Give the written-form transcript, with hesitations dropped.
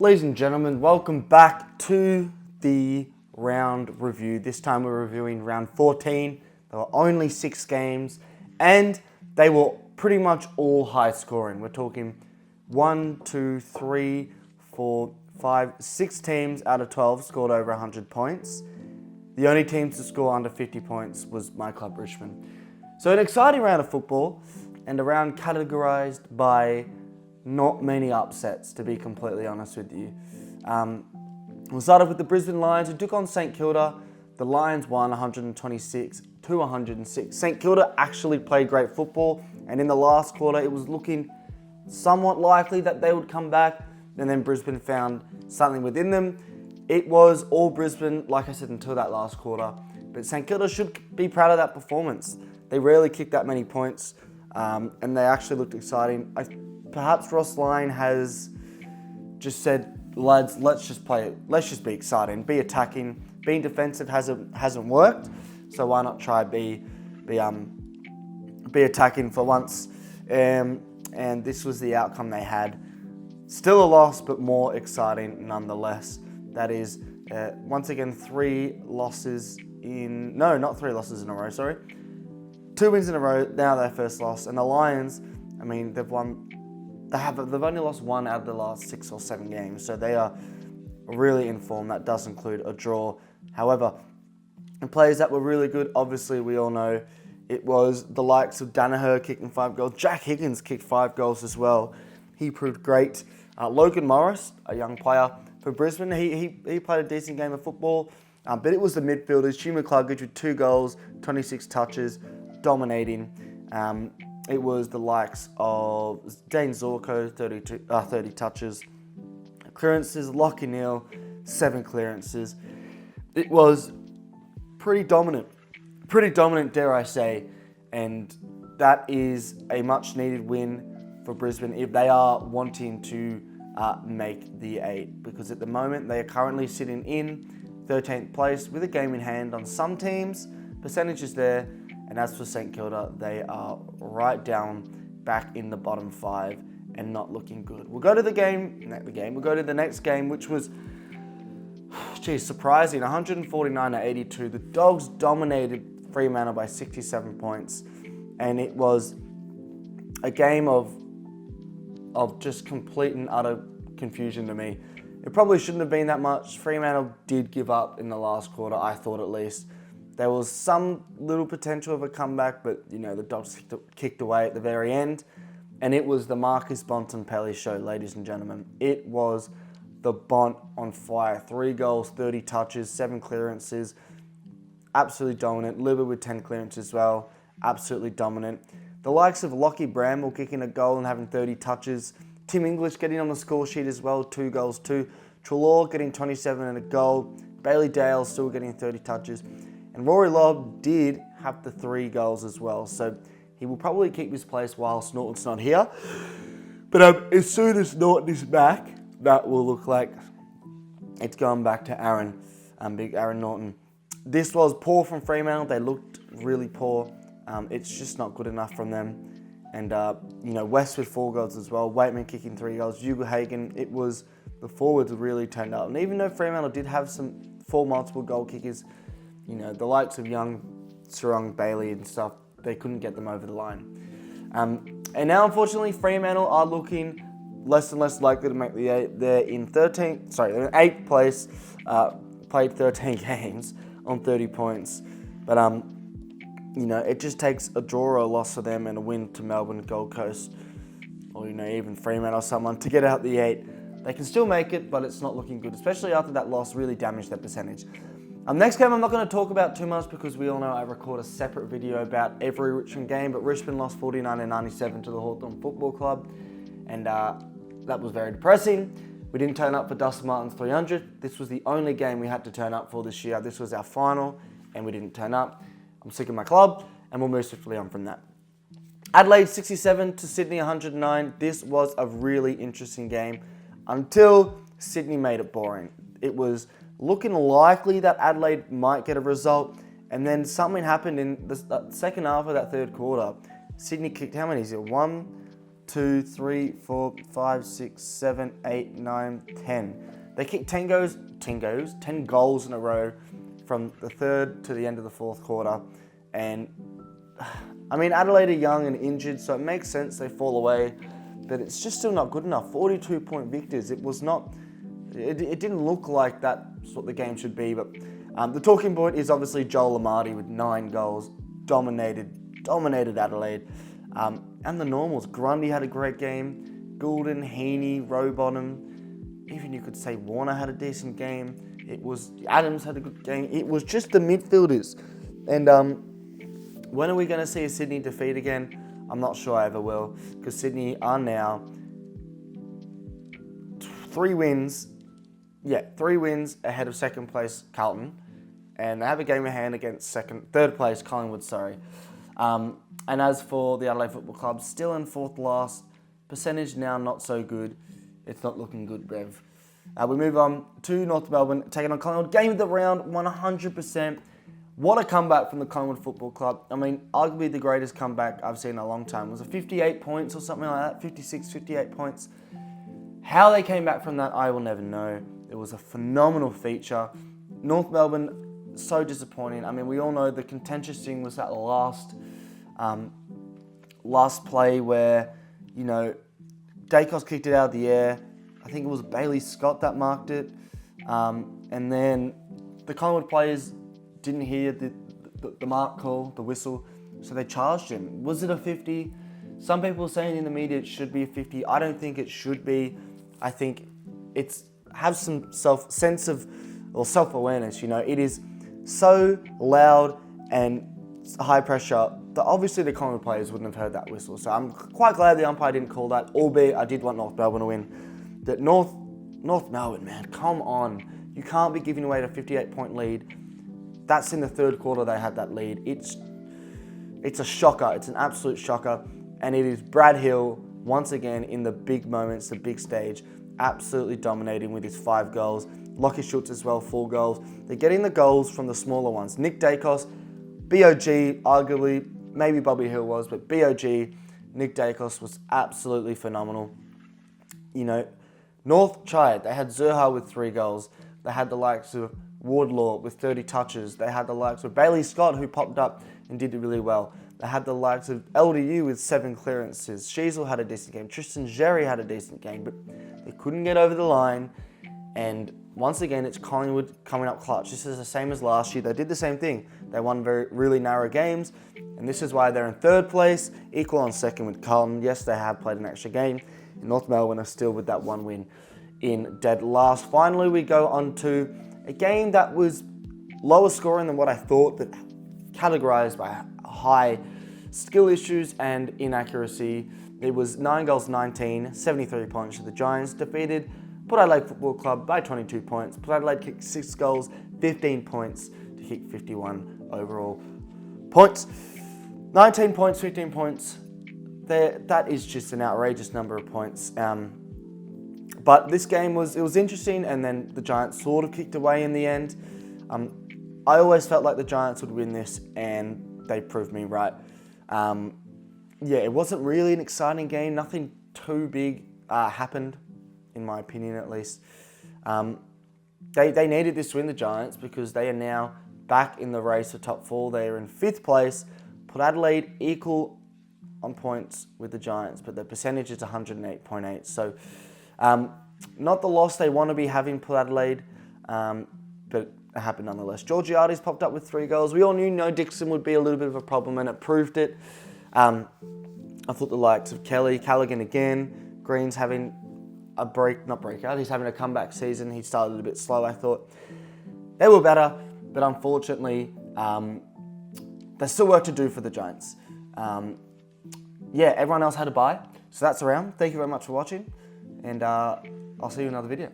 Ladies and gentlemen, welcome back to the round review. This time we're reviewing round 14. There were only 6 games and they were pretty much all high scoring. We're talking 1, 2, 3, 4, 5, 6 teams out of 12 scored over 100 points. The only teams to score under 50 points was my club, Richmond. So an exciting round of football and a round categorised by not many upsets, to be completely honest with you. We'll start off with the Brisbane Lions, who took on St Kilda. The Lions won 126 to 106. St Kilda actually played great football, and in the last quarter, it was looking somewhat likely that they would come back, and then Brisbane found something within them. It was all Brisbane, like I said, until that last quarter. But St Kilda should be proud of that performance. They rarely kicked that many points, and they actually looked exciting. Perhaps Ross Lyon has just said, lads, let's just play it. Let's just be exciting, be attacking. Being defensive hasn't worked, so why not try be attacking for once? And this was the outcome they had. Still a loss, but more exciting nonetheless. That is, once again, 3 losses in... No, not 3 losses in a row, sorry. 2 wins in a row, now their first loss. And the Lions, I mean, they've only lost 1 out of the last 6 or 7 games, so they are really in form. That does include a draw. However, the players that were really good, obviously we all know it was the likes of Danaher kicking 5 goals. Jack Higgins kicked 5 goals as well. He proved great. Logan Morris, a young player for Brisbane, he played a decent game of football, but it was the midfielders, Hugh McCluggage with 2 goals, 26 touches, dominating. It was the likes of Dane Zorko, 30 touches. Clearances, Lockie Neal, 7 clearances. It was pretty dominant, dare I say, and that is a much needed win for Brisbane if they are wanting to make the 8, because at the moment they are currently sitting in 13th place with a game in hand on some teams. Percentage is there. And as for St Kilda, they are right down back in the bottom 5 and not looking good. We'll go to we'll go to the next game, which was, surprising, 149 to 82. The Dogs dominated Fremantle by 67 points. And it was a game of just complete and utter confusion to me. It probably shouldn't have been that much. Fremantle did give up in the last quarter, I thought at least. There was some little potential of a comeback, but the Dogs kicked away at the very end. And it was the Marcus Bontempelli show, ladies and gentlemen. It was the Bont on fire. 3 goals, 30 touches, 7 clearances. Absolutely dominant. Libba with 10 clearances as well. Absolutely dominant. The likes of Lockie Bramble kicking a goal and having 30 touches. Tim English getting on the score sheet as well, 2 goals too. Treloar getting 27 and a goal. Bailey Dale still getting 30 touches. And Rory Lobb did have the 3 goals as well, so he will probably keep his place whilst Norton's not here. But as soon as Norton is back, that will look like it's going back to Aaron, big Aaron Norton. This was poor from Fremantle. They looked really poor. It's just not good enough from them. And West with 4 goals as well. Waitman kicking 3 goals. Hugo Hagen. It was the forwards really turned up. And even though Fremantle did have some 4 multiple goal kickers, the likes of Young, Sarong, Bailey and stuff, they couldn't get them over the line. And now, unfortunately, Fremantle are looking less and less likely to make the 8. They're in 8th place, played 13 games on 30 points. But, it just takes a draw or a loss for them and a win to Melbourne, Gold Coast, or, even Fremantle or someone to get out the 8. They can still make it, but it's not looking good, especially after that loss really damaged their percentage. Next game I'm not going to talk about too much because we all know I record a separate video about every Richmond game, but Richmond lost 49-97 to the Hawthorn Football Club, and that was very depressing. We didn't turn up for Dustin Martin's 300. This was the only game we had to turn up for this year. This was our final, and we didn't turn up. I'm sick of my club, and we'll move swiftly on from that. Adelaide 67 to Sydney 109. This was a really interesting game until Sydney made it boring. It was looking likely that Adelaide might get a result, and then something happened in the second half of that third quarter. Sydney kicked, how many is it? 1, 2, 3, 4, 5, 6, 7, 8, 9, 10. They kicked 10 goals in a row from the third to the end of the fourth quarter. And I mean, Adelaide are young and injured, so it makes sense they fall away, but it's just still not good enough. 42-point victors. It was not, it didn't look like that's what the game should be, but the talking point is obviously Joel Amartey with 9 goals, dominated Adelaide. And the normals. Grundy had a great game. Goulden, Heaney, Rowbottom, even you could say Warner had a decent game. Adams had a good game. It was just the midfielders. And when are we going to see a Sydney defeat again? I'm not sure I ever will, because Sydney are now 3 wins ahead of second place Carlton, and they have a game in hand against third place Collingwood. And as for the Adelaide Football Club, still in fourth last, percentage now not so good. It's not looking good, Brev. We move on to North Melbourne, taking on Collingwood. Game of the round, 100%. What a comeback from the Collingwood Football Club. I mean, arguably the greatest comeback I've seen in a long time. Was it 58 points or something like that? 56, 58 points. How they came back from that, I will never know. It was a phenomenal feature. North Melbourne, so disappointing. I mean, we all know the contentious thing was that last play where, Dacos kicked it out of the air. I think it was Bailey Scott that marked it. And then the Collingwood players didn't hear the mark call, the whistle, so they charged him. Was it a 50? Some people are saying in the media it should be a 50. I don't think it should be. I think have some self-awareness. It is so loud and high pressure that obviously the Collingwood players wouldn't have heard that whistle. So I'm quite glad the umpire didn't call that, albeit I did want North Melbourne to win. That North Melbourne, man, come on. You can't be giving away a 58-point lead. That's in the third quarter they had that lead. It's a shocker. It's an absolute shocker. And it is Brad Hill, once again, in the big moments, the big stage, absolutely dominating with his 5 goals. Lockie Schultz as well, 4 goals. They're getting the goals from the smaller ones. Nick Dacos, BOG, arguably, maybe Bobby Hill was, but BOG, Nick Dacos was absolutely phenomenal. North tried. They had Zurha with 3 goals. They had the likes of Wardlaw with 30 touches. They had the likes of Bailey Scott, who popped up and did it really well. They had the likes of LDU with 7 clearances. Sheasel had a decent game. Tristan Xerri had a decent game, but they couldn't get over the line. And once again, it's Collingwood coming up clutch. This is the same as last year. They did the same thing. They won really narrow games, and this is why they're in third place, equal on second with Carlton. Yes, they have played an extra game. North Melbourne are still with that 1 win in dead last. Finally, we go on to a game that was lower scoring than what I thought, but categorized by high skill issues and inaccuracy. It was 9 goals, 19, 73 points to the Giants. Defeated Port Adelaide Football Club by 22 points. Port Adelaide kicked 6 goals, 15 points to kick 51 overall points. 19 points, 15 points. That is just an outrageous number of points. But this game was interesting, and then the Giants sort of kicked away in the end. I always felt like the Giants would win this, and they proved me right. It wasn't really an exciting game. Nothing too big happened, in my opinion at least. They needed this to win, the Giants, because they are now back in the race for top 4. They are in 5th place. Port Adelaide equal on points with the Giants, but the percentage is 108.8. So not the loss they want to be having, Port Adelaide, but it happened nonetheless. Georgiades popped up with 3 goals. We all knew No Dixon would be a little bit of a problem, and it proved it. I thought the likes of Kelly, Callaghan again, Green's having a he's having a comeback season. He started a bit slow, I thought. They were better, but unfortunately, there's still work to do for the Giants. Everyone else had a bye, so that's around. Thank you very much for watching, and I'll see you in another video.